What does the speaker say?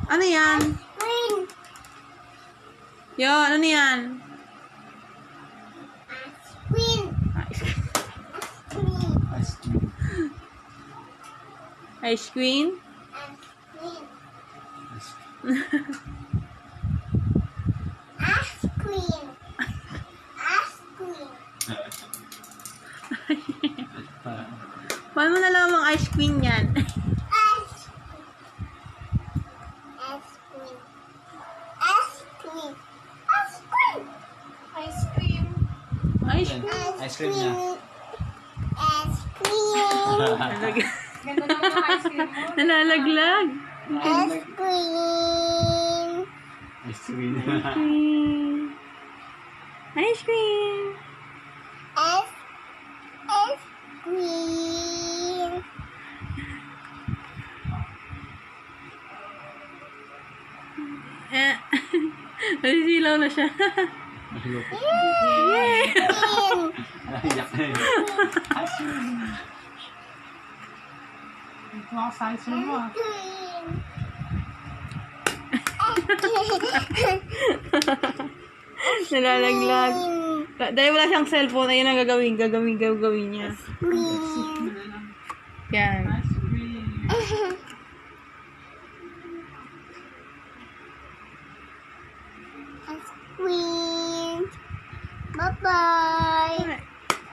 Ano yan? Green. Yo, ano yan? Green. Green. Ice cream? Green. Ice cream. Ice cream. Paano mo nalaman ang ice cream yan? Ice cream. Ice cream. Ice cream. Ice cream. Ice Yan. cream? Ice cream niya. Ice cream. Ganda naman ang ice cream mo. Nalalaglag. Ice cream. Ice cream. Cream. Ice cream. Ice cream. Nasisilaw na siya. Maluloko. Yay! Naiyak na yun. Ito ako sa ice cream mo. Nalalaglag. Dahil wala siyang cellphone, ayun ang gagawin niya. Yan. Ice cream. Ice cream. Bye-bye.